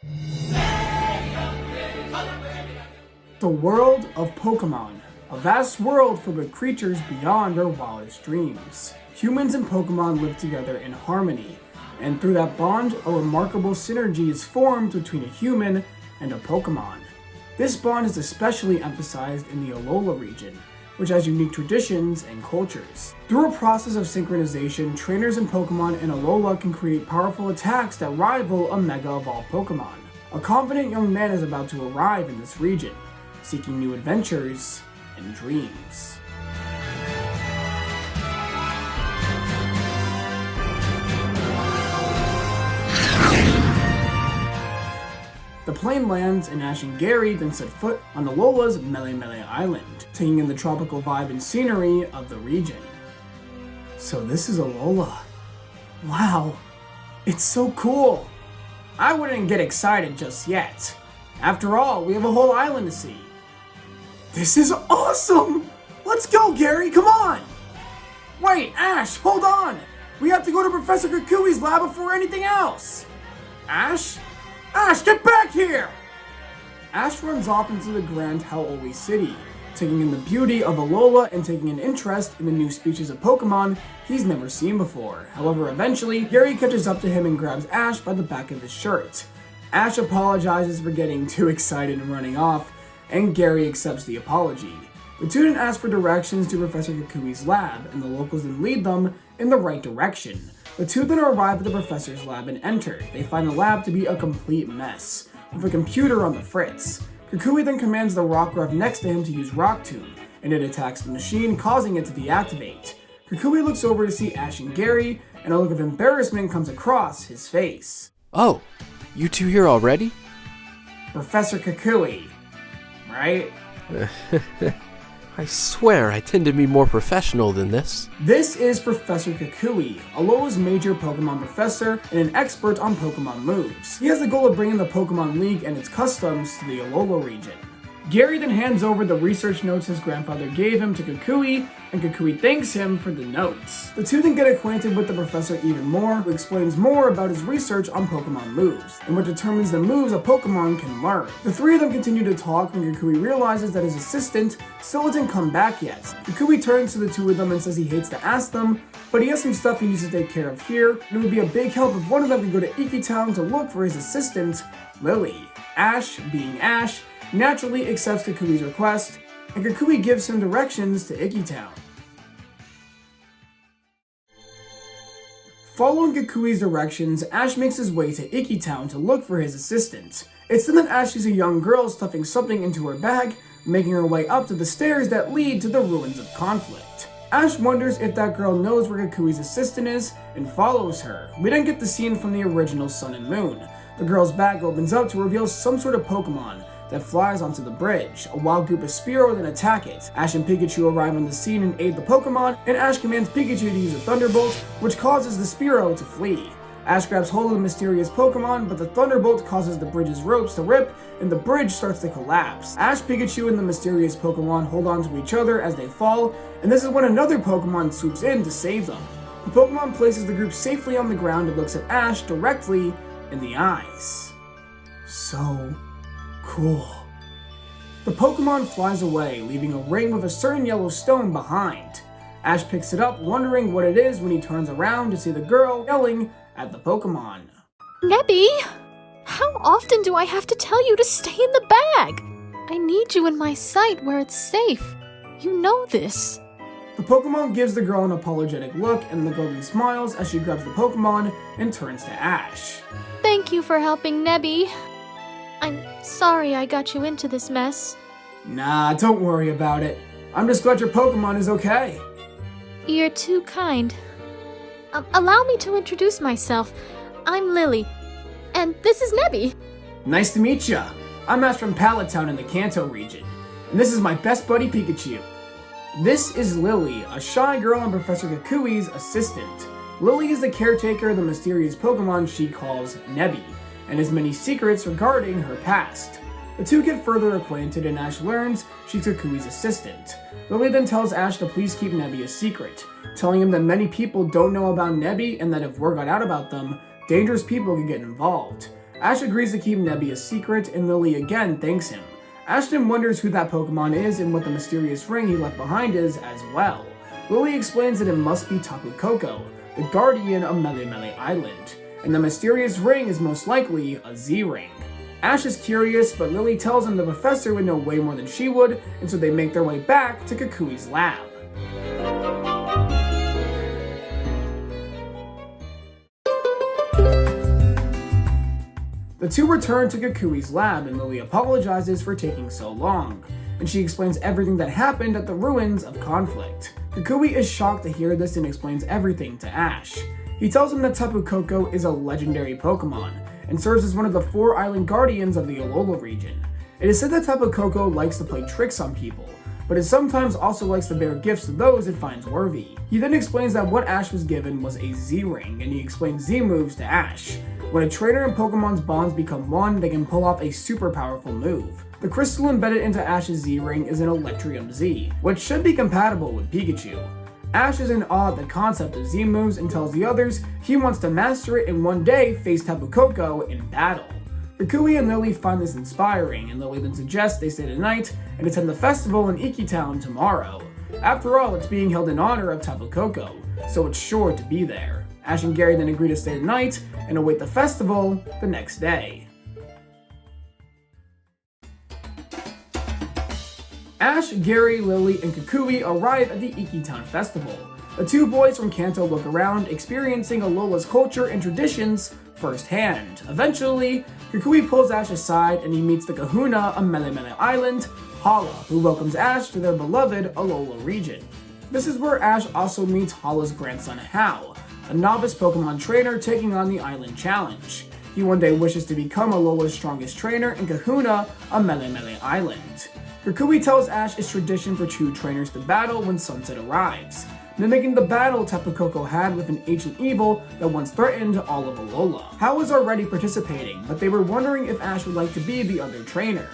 The world of Pokemon. A vast world filled with creatures beyond our wildest dreams. Humans and Pokemon live together in harmony, and through that bond, a remarkable synergy is formed between a human and a Pokemon. This bond is especially emphasized in the Alola region, which has unique traditions and cultures. Through a process of synchronization, trainers and Pokemon in Alola can create powerful attacks that rival a Mega Evolved Pokemon. A confident young man is about to arrive in this region, seeking new adventures and dreams. The plane lands, and Ash and Gary then set foot on Alola's Mele Mele Island, taking in the tropical vibe and scenery of the region. So this is Alola. Wow, it's so cool. I wouldn't get excited just yet. After all, we have a whole island to see. This is awesome! Let's go, Gary, come on! Wait, Ash, hold on! We have to go to Professor Kukui's lab before anything else! Ash? Ash, get back here! Ash runs off into the grand Howley City, taking in the beauty of Alola and taking an interest in the new species of Pokemon he's never seen before. However, eventually, Gary catches up to him and grabs Ash by the back of his shirt. Ash apologizes for getting too excited and running off, and Gary accepts the apology. The two then ask for directions to Professor Kukui's lab, and the locals then lead them in the right direction. The two then arrive at the professor's lab and enter. They find the lab to be a complete mess, with a computer on the fritz. Kukui then commands the Rockruff next to him to use Rock Tomb, and it attacks the machine, causing it to deactivate. Kukui looks over to see Ash and Gary, and a look of embarrassment comes across his face. Oh, you two here already? Professor Kukui, right? I swear I tend to be more professional than this. This is Professor Kukui, Alola's major Pokemon professor and an expert on Pokemon moves. He has the goal of bringing the Pokemon League and its customs to the Alola region. Gary then hands over the research notes his grandfather gave him to Kukui, and Kukui thanks him for the notes. The two then get acquainted with the professor even more, who explains more about his research on Pokemon moves, and what determines the moves a Pokemon can learn. The three of them continue to talk when Kukui realizes that his assistant still hasn't come back yet. Kukui turns to the two of them and says he hates to ask them, but he has some stuff he needs to take care of here, and it would be a big help if one of them could go to Iki Town to look for his assistant, Lillie. Ash, being Ash, naturally accepts Kukui's request, and Kukui gives him directions to Iki Town. Following Kukui's directions, Ash makes his way to Iki Town to look for his assistant. It's then that Ash sees a young girl stuffing something into her bag, making her way up to the stairs that lead to the ruins of conflict. Ash wonders if that girl knows where Kukui's assistant is and follows her. We then get the scene from the original Sun and Moon. The girl's bag opens up to reveal some sort of Pokemon that flies onto the bridge. A wild group of Spearow then attack it. Ash and Pikachu arrive on the scene and aid the Pokemon, and Ash commands Pikachu to use a Thunderbolt, which causes the Spearow to flee. Ash grabs hold of the mysterious Pokemon, but the Thunderbolt causes the bridge's ropes to rip, and the bridge starts to collapse. Ash, Pikachu, and the mysterious Pokemon hold on to each other as they fall, and this is when another Pokemon swoops in to save them. The Pokemon places the group safely on the ground and looks at Ash directly in the eyes. So cool. The Pokemon flies away, leaving a ring with a certain yellow stone behind. Ash picks it up, wondering what it is when he turns around to see the girl yelling at the Pokemon. Nebby, how often do I have to tell you to stay in the bag? I need you in my sight where it's safe. You know this. The Pokemon gives the girl an apologetic look, and the girl then smiles as she grabs the Pokemon and turns to Ash. Thank you for helping, Nebby. I'm sorry I got you into this mess. Nah, don't worry about it. I'm just glad your Pokemon is okay. You're too kind. Allow me to introduce myself. I'm Lillie, and this is Nebby. Nice to meet ya. I'm Ash from Pallet Town in the Kanto region, and this is my best buddy Pikachu. This is Lillie, a shy girl and Professor Kukui's assistant. Lillie is the caretaker of the mysterious Pokemon she calls Nebby, and has many secrets regarding her past. The two get further acquainted, and Ash learns she's Kukui's assistant. Lillie then tells Ash to please keep Nebby a secret, telling him that many people don't know about Nebby and that if word got out about them, dangerous people could get involved. Ash agrees to keep Nebby a secret, and Lillie again thanks him. Ash then wonders who that Pokemon is and what the mysterious ring he left behind is as well. Lillie explains that it must be Tapu Koko, the guardian of Melemele Island, and the mysterious ring is most likely a Z-ring. Ash is curious, but Lillie tells him the professor would know way more than she would, and so they make their way back to Kukui's lab. The two return to Kukui's lab, and Lillie apologizes for taking so long, and she explains everything that happened at the ruins of Conflict. Kukui is shocked to hear this and explains everything to Ash. He tells him that Tapu Koko is a legendary Pokemon, and serves as one of the 4 island guardians of the Alola region. It is said that Tapu Koko likes to play tricks on people, but it sometimes also likes to bear gifts to those it finds worthy. He then explains that what Ash was given was a Z-ring, and he explains Z-moves to Ash. When a trainer and Pokemon's bonds become one, they can pull off a super powerful move. The crystal embedded into Ash's Z-ring is an Electrium Z, which should be compatible with Pikachu. Ash is in awe at the concept of Z-moves and tells the others he wants to master it and one day face Tapu Koko in battle. Kukui and Lillie find this inspiring, and Lillie then suggests they stay the night and attend the festival in Iki Town tomorrow. After all, it's being held in honor of Tapu Koko, so it's sure to be there. Ash and Gary then agree to stay the night and await the festival the next day. Ash, Gary, Lillie, and Kukui arrive at the Iki Town Festival. The 2 boys from Kanto look around, experiencing Alola's culture and traditions firsthand. Eventually, Kukui pulls Ash aside and he meets the kahuna of Melemele Island, Hala, who welcomes Ash to their beloved Alola region. This is where Ash also meets Hala's grandson Hau, a novice Pokemon trainer taking on the Island Challenge. He one day wishes to become Alola's strongest trainer and kahuna of Melemele Island. Kukui tells Ash it's tradition for 2 trainers to battle when sunset arrives, mimicking the battle Tapu Koko had with an ancient evil that once threatened all of Alola. Hau was already participating, but they were wondering if Ash would like to be the other trainer.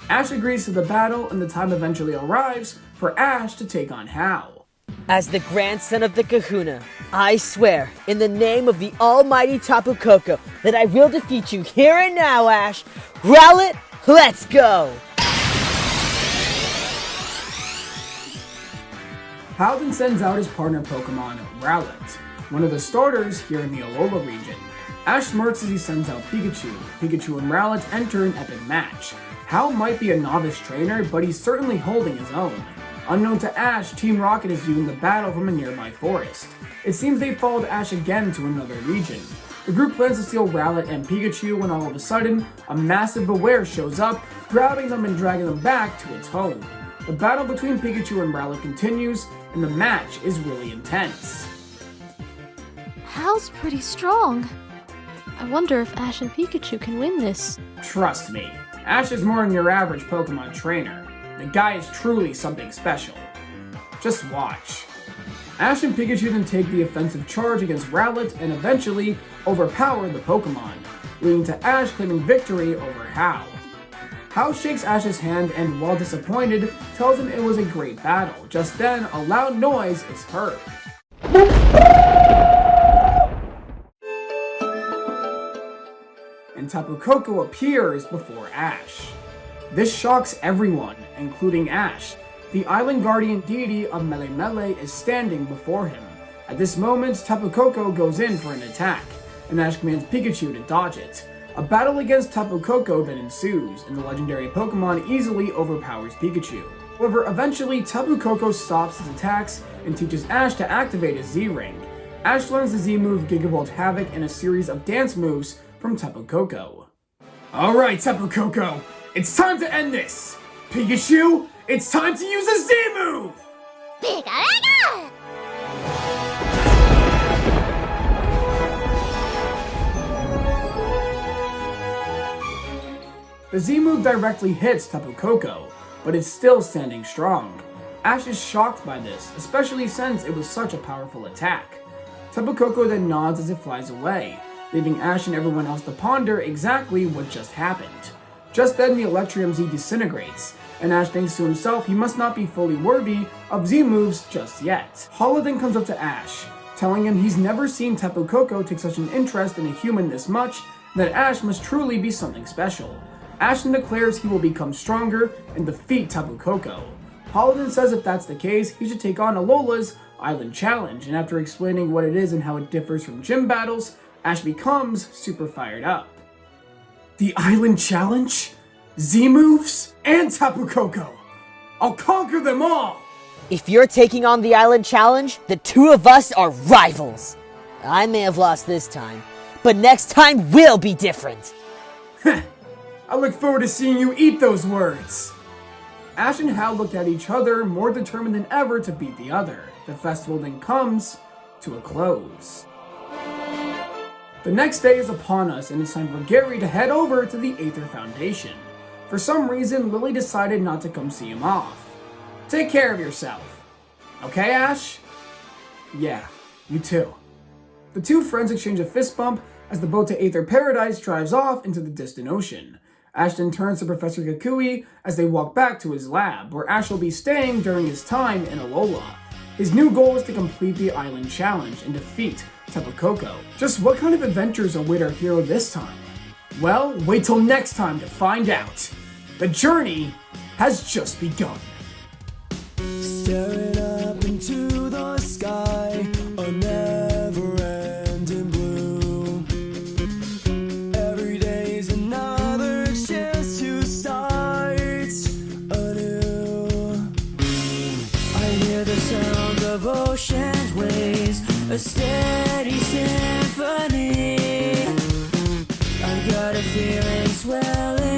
Ash agrees to the battle, and the time eventually arrives for Ash to take on Hau. As the grandson of the kahuna, I swear, in the name of the almighty Tapu Koko, that I will defeat you here and now, Ash. Rowlet, let's go! Hau then sends out his partner Pokemon, Rowlet, one of the starters here in the Alola region. Ash smirks as he sends out Pikachu. Pikachu and Rowlet enter an epic match. Hau might be a novice trainer, but he's certainly holding his own. Unknown to Ash, Team Rocket is viewing the battle from a nearby forest. It seems they followed Ash again to another region. The group plans to steal Rowlet and Pikachu when all of a sudden, a massive Beware shows up, grabbing them and dragging them back to its home. The battle between Pikachu and Rowlet continues, and the match is really intense. Hal's pretty strong. I wonder if Ash and Pikachu can win this. Trust me, Ash is more than your average Pokemon trainer. The guy is truly something special. Just watch. Ash and Pikachu then take the offensive charge against Rowlet and eventually overpower the Pokemon, leading to Ash claiming victory over Hau. Hau shakes Ash's hand and, while disappointed, tells him it was a great battle. Just then, a loud noise is heard. And Tapu Koko appears before Ash. This shocks everyone, including Ash. The island guardian deity of Melemele is standing before him. At this moment, Tapu Koko goes in for an attack, and Ash commands Pikachu to dodge it. A battle against Tapu Koko then ensues, and the legendary Pokemon easily overpowers Pikachu. However, eventually Tapu Koko stops his attacks and teaches Ash to activate his Z-Ring. Ash learns the Z-move Gigavolt Havoc and a series of dance moves from Tapu Koko. Alright Tapu Koko, it's time to end this! Pikachu, it's time to use a Z-move! Pika-Pika! The Z-move directly hits Tapu Koko, but it's still standing strong. Ash is shocked by this, especially since it was such a powerful attack. Tapu Koko then nods as it flies away, leaving Ash and everyone else to ponder exactly what just happened. Just then the Electrium Z disintegrates, and Ash thinks to himself he must not be fully worthy of Z-moves just yet. Hala then comes up to Ash, telling him he's never seen Tapu Koko take such an interest in a human this much, and that Ash must truly be something special. Ashton declares he will become stronger and defeat Tapu Koko. Paladin says if that's the case, he should take on Alola's Island Challenge, and after explaining what it is and how it differs from gym battles, Ash becomes super fired up. The Island Challenge? Z-moves? And Tapu Koko! I'll conquer them all! If you're taking on the Island Challenge, the two of us are rivals. I may have lost this time, but next time will be different. I look forward to seeing you eat those words! Ash and Hal looked at each other, more determined than ever to beat the other. The festival then comes to a close. The next day is upon us, and it's time for Gary to head over to the Aether Foundation. For some reason, Lillie decided not to come see him off. Take care of yourself. Okay, Ash? Yeah, you too. The two friends exchange a fist bump as the boat to Aether Paradise drives off into the distant ocean. Ashton turns to Professor Kukui as they walk back to his lab, where Ash will be staying during his time in Alola. His new goal is to complete the Island Challenge and defeat Tapu Koko. Just what kind of adventures await our hero this time? Well, wait till next time to find out. The journey has just begun. Staring up into the sky, a never-ending blue. Every day's another chance to start anew. I hear the sound of ocean's waves, a steady symphony. I got a feeling swelling